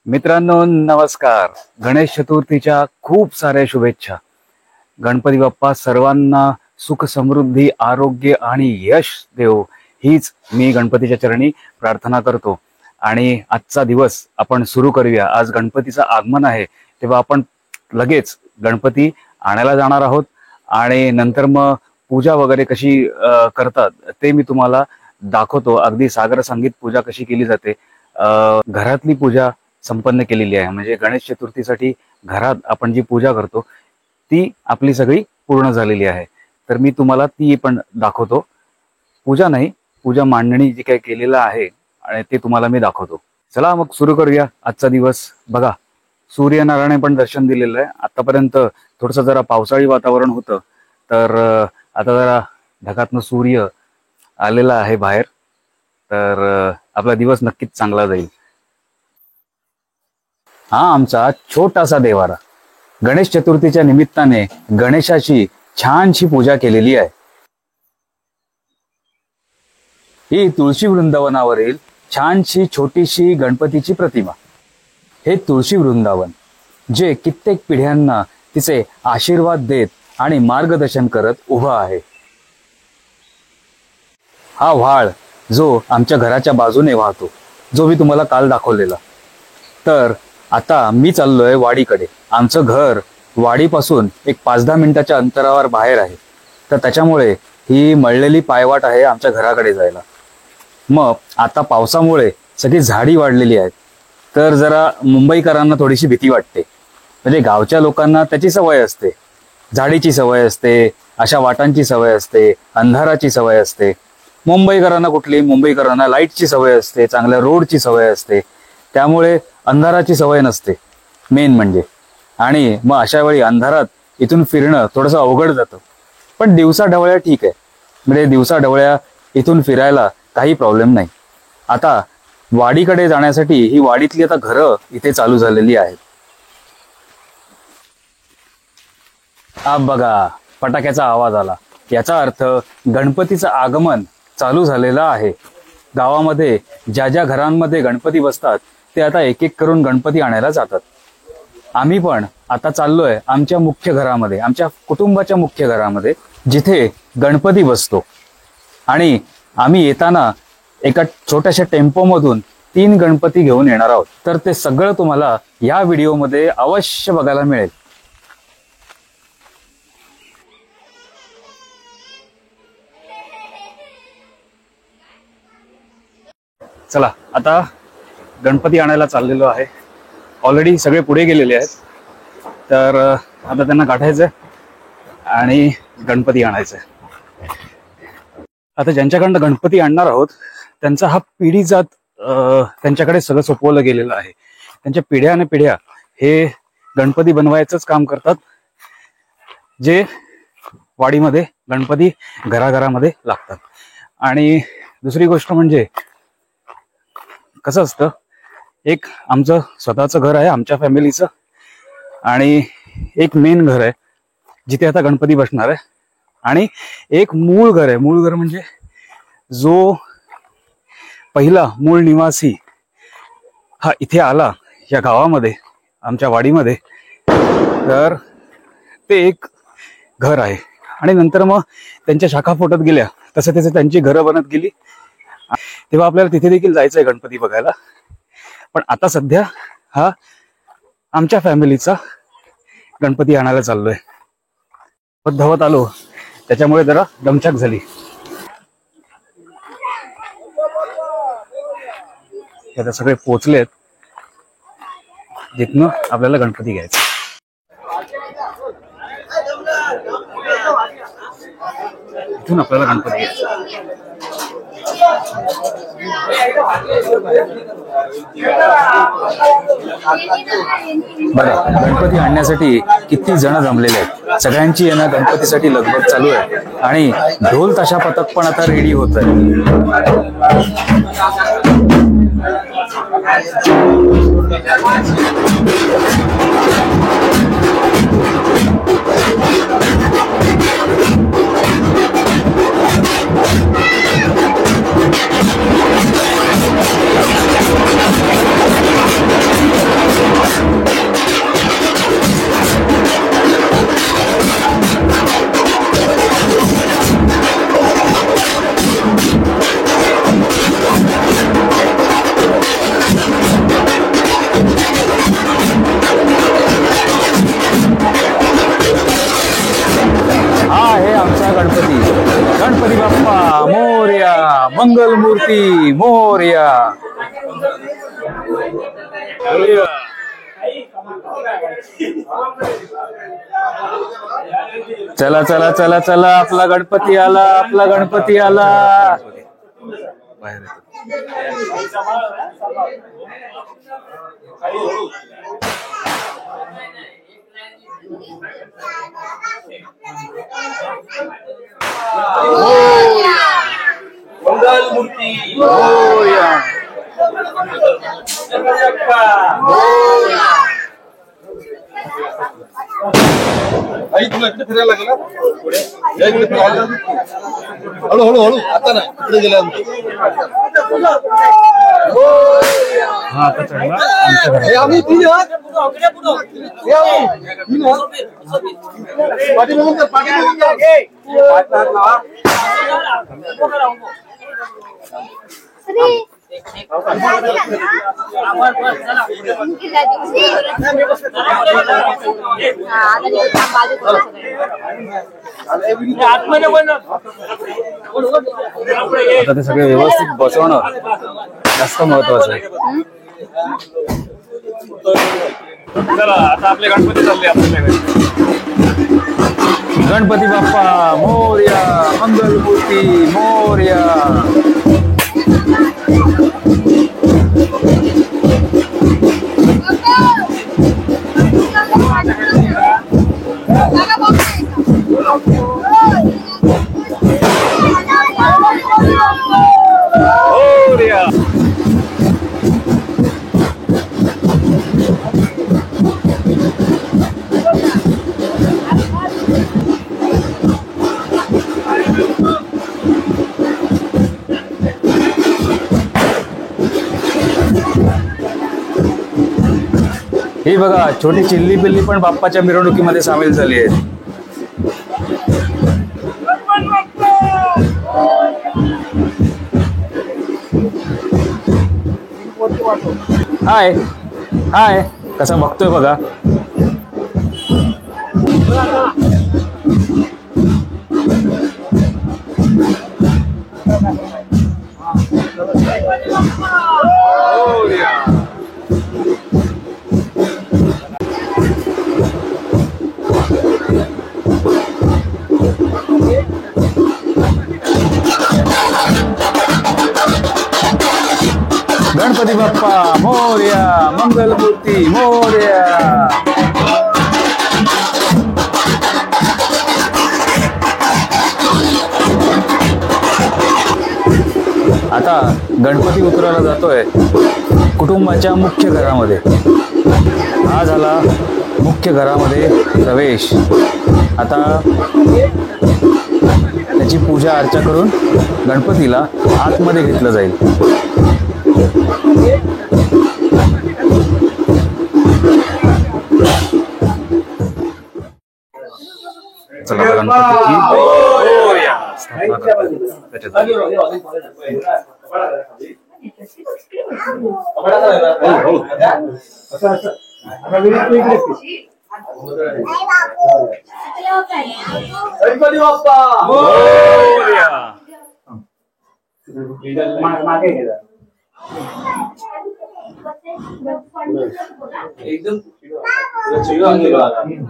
मित्रांनो नमस्कार. गणेश चतुर्थीच्या खूप साऱ्या शुभेच्छा. गणपती बाप्पा सर्वांना सुख समृद्धी आरोग्य आणि यश देव हीच मी गणपतीच्या चरणी प्रार्थना करतो. आणि आजचा दिवस आपण सुरू करूया. आज गणपतीचं आगमन आहे, तेव्हा आपण लगेच गणपती आणायला जाणार आहोत आणि नंतर मग पूजा वगैरे कशी करतात ते मी तुम्हाला दाखवतो. अगदी सागर संगीत पूजा कशी केली जाते, घरातली पूजा संपन्न केलेली आहे. म्हणजे गणेश चतुर्थीसाठी घरात आपण जी पूजा करतो ती आपली सगळी पूर्ण झालेली आहे. तर मी तुम्हाला ती पण दाखवतो. पूजा नाही, पूजा मांडणी जी काही केलेलं आहे आणि ते तुम्हाला मी दाखवतो. चला मग सुरू करूया आजचा दिवस. बघा, सूर्यनारायण पण दर्शन दिलेलं आहे. आतापर्यंत थोडंसं जरा पावसाळी वातावरण होतं, तर आता जरा ढगातनं सूर्य आलेला आहे बाहेर, तर आपला दिवस नक्कीच चांगला जाईल. हा आमचा छोटासा देवारा. गणेश चतुर्थीच्या निमित्ताने गणेशाची छानशी पूजा केलेली आहे. ही तुळशी वृंदावनावरील छानशी छोटीशी गणपतीची प्रतिमा. हे तुळशी वृंदावन जे कित्येक पिढ्यांना तिचे आशीर्वाद देत आणि मार्गदर्शन करत उभा आहे. हा व्हाळ जो आमच्या घराच्या बाजूने वाहतो, जो मी तुम्हाला काल दाखवलेला. तर आता मी चाललोय वाडीकडे. आमचं घर वाडीपासून एक 5-10 मिनिटाच्या अंतरावर बाहेर आहे, तर त्याच्यामुळे ही मळलेली पायवाट आहे आमच्या घराकडे जायला. मग आता पावसामुळे सगळी झाडी वाढलेली आहेत, तर जरा मुंबईकरांना थोडीशी भीती वाटते. म्हणजे गावच्या लोकांना त्याची सवय असते, झाडीची सवय असते, अशा वाटांची सवय असते, अंधाराची सवय असते. मुंबईकरांना कुठली, मुंबईकरांना लाईटची सवय असते, चांगल्या रोडची सवय असते, त्यामुळे अंधाराची सवय नसते मेन म्हणजे. आणि मग अशा वेळी अंधारात इथून फिरणं थोडंसं अवघड जातं. पण दिवसा ढवळ्या ठीक आहे, म्हणजे दिवसा ढवळ्या इथून फिरायला काही प्रॉब्लेम नाही. आता वाडीकडे जाण्यासाठी ही वाडीतली आता घरं इथे चालू झालेली आहेत. हा बघा, फटाक्याचा आवाज आला, याचा अर्थ गणपतीचं आगमन चालू झालेलं आहे. गावामध्ये ज्या ज्या घरांमध्ये गणपती बसतात ते आता एक एक करून गणपती आणायला जातात. आम्ही पण आता चाललोय आमच्या मुख्य घरामध्ये, आमच्या कुटुंबाच्या मुख्य घरामध्ये, जिथे गणपती बसतो. आणि आम्ही येताना एका छोट्याशा टेम्पोमधून 3 गणपती घेऊन येणार आहोत. तर ते सगळं तुम्हाला या व्हिडिओमध्ये अवश्य बघायला मिळेल. चला आता गणपती आणायला चाललेलो आहे. ऑलरेडी सगळे पुढे गेलेले आहेत, तर आता त्यांना गाठायचंय आणि गणपती आणायचंय. आता ज्यांच्याकडनं गणपती आणणार आहोत त्यांचा हा पिढी जात त्यांच्याकडे सगळं सोपवलं गेलेलं आहे. त्यांच्या पिढ्याने पिढ्या हे गणपती बनवायचंच काम करतात, जे वाडीमध्ये गणपती घराघरामध्ये लागतात. आणि दुसरी गोष्ट म्हणजे कसं असतं, एक आमचं स्वतःचं घर आहे आमच्या फॅमिलीचं, आणि एक मेन घर आहे जिथे आता गणपती बसणार आहे, आणि एक मूळ घर आहे. मूळ घर म्हणजे जो पहिला मूळ निवासी हा इथे आला या गावामध्ये, आमच्या वाडीमध्ये, तर ते एक घर आहे. आणि नंतर मग त्यांच्या शाखा फुटत गेल्या, तसं तसं त्यांची घरं बनत गेली. तेव्हा आपल्याला तिथे देखील जायचंय गणपती बघायला. पण आता सध्या हा आमच्या फॅमिलीचा गणपती आणायला चाललोय. धावत आलो त्याच्यामुळे जरा दमछाक झाली. आता सगळे पोचलेत जिथनं आपल्याला गणपती घ्यायचा. इथून आपल्याला गणपती घ्यायचा. बघा, गणपती आणण्यासाठी किती जण जमलेले आहेत. सगळ्यांची यांना गणपतीसाठी लगबग चालू आहे आणि ढोल ताशा पथक पण आता रेडी होत आहे. मंगल मूर्ती मोरया. चला चला चला चला, आपला गणपती आला, आपला गणपती आला. बाहेर मंगल मूर्ती मोरया. आई तुला इकडे फिरायला लागला इकडे फिरायला हळू हळू हळू आता नाही इकडे गेल्यानंतर हा आता चढला आमच्या घरात. आम्ही तीन आहात पाठी बघून आता ते सगळे व्यवस्थित बसवणं जास्त महत्वाचं आहे. चला आता आपले गणपती चालले आपल्याकडे. गणपती बाप्पा मोरया, मंगल मूर्ती मोरया. ही बघा छोटी चिल्ली पिल्ली पण बाप्पाच्या मिरवणुकीमध्ये सामील झाली आहे. हाय हाय कसा बघतोय बघा. गणपती बाप्पा मोरया, मंगल मूर्ती मोरया. आता गणपती उतरायला जातोय कुटुंबाच्या मुख्य घरामध्ये. हा झाला मुख्य घरामध्ये प्रवेश. आता त्याची पूजा अर्चा करून गणपतीला आतमध्ये घेतलं जाईल. चला गणपतीची स्थापना करतात. गणपती बाप्पा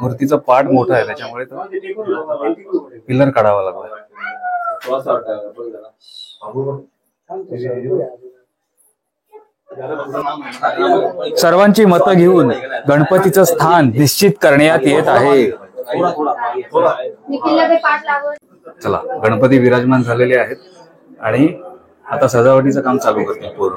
मूर्तीचा पाठ मोठा आहे त्याच्यामुळे पिलर काढावा लागला. सर्वांची मतं घेऊन गणपतीचं स्थान निश्चित करण्यात येत आहे. चला गणपती विराजमान झालेले आहेत आणि आता सजावटीचं काम चालू करतील पूर्ण.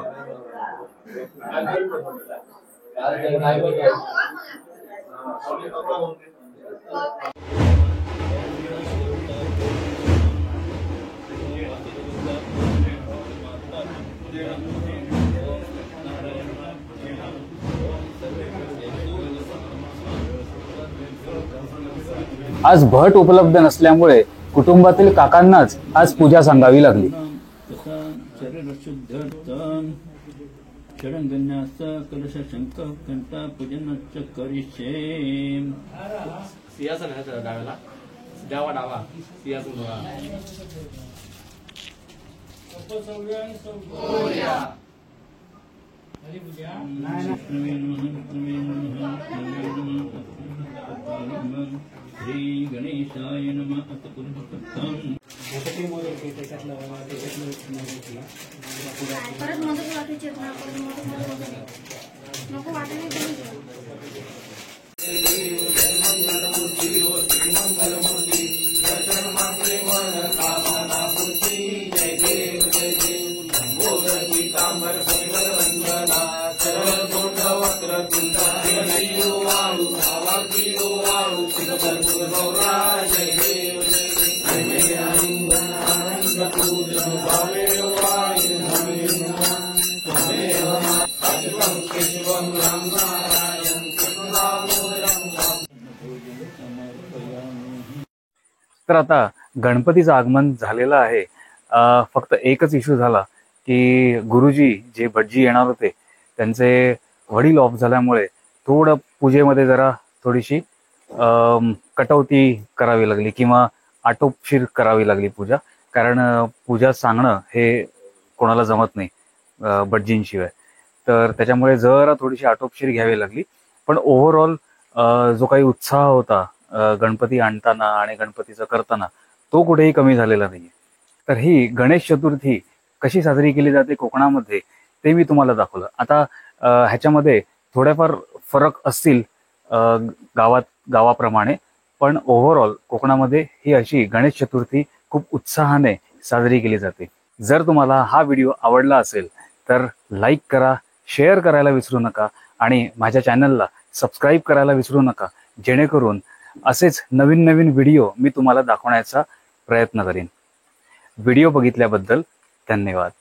आज भट उपलब्ध नसल्यामुळे कुटुंबातील काकांनाच आज पूजा सांगावी लागली. सिंहासन आहे डाव्याला डावा सिंहासन श्री गणेशाय नमः अथ पुरुषोत्तम परत मदत वाटायची नको वाटायला तर आता गणपतीचं आगमन झालेलं आहे. फक्त एकच इश्यू झाला की गुरुजी जे भटजी येणार होते त्यांचे वडील ऑफ झाल्यामुळे थोडं पूजेमध्ये जरा थोडीशी कटौती करावी लागली किंवा आटोपशीर करावी लागली पूजा. कारण पूजा सांगणं हे कोणाला जमत नाही भटजींशिवाय. तर त्याच्यामुळे जरा थोडीशी आटोपशीर घ्यावी लागली. पण ओव्हरऑल जो काही उत्साह होता गणपती आणताना आणि गणपतीचं करताना तो कुठेही कमी झालेला नाहीये. तर ही गणेश चतुर्थी कशी साजरी केली जाते कोकणामध्ये ते मी तुम्हाला दाखवलं. आता ह्याच्यामध्ये थोडेफार फरक असतील गावाप्रमाणे, पण ओव्हरऑल कोकणामध्ये ही अशी गणेश चतुर्थी खूप उत्साहाने साजरी केली जाते. जर तुम्हाला हा व्हिडिओ आवडला असेल तर लाईक करा, शेअर करायला विसरू नका आणि माझ्या चॅनलला सबस्क्राईब करायला विसरू नका, जेणेकरून असेच नवीन नवीन व्हिडिओ मी तुम्हाला दाखवण्याचा प्रयत्न करीन. व्हिडिओ बघितल्याबद्दल धन्यवाद.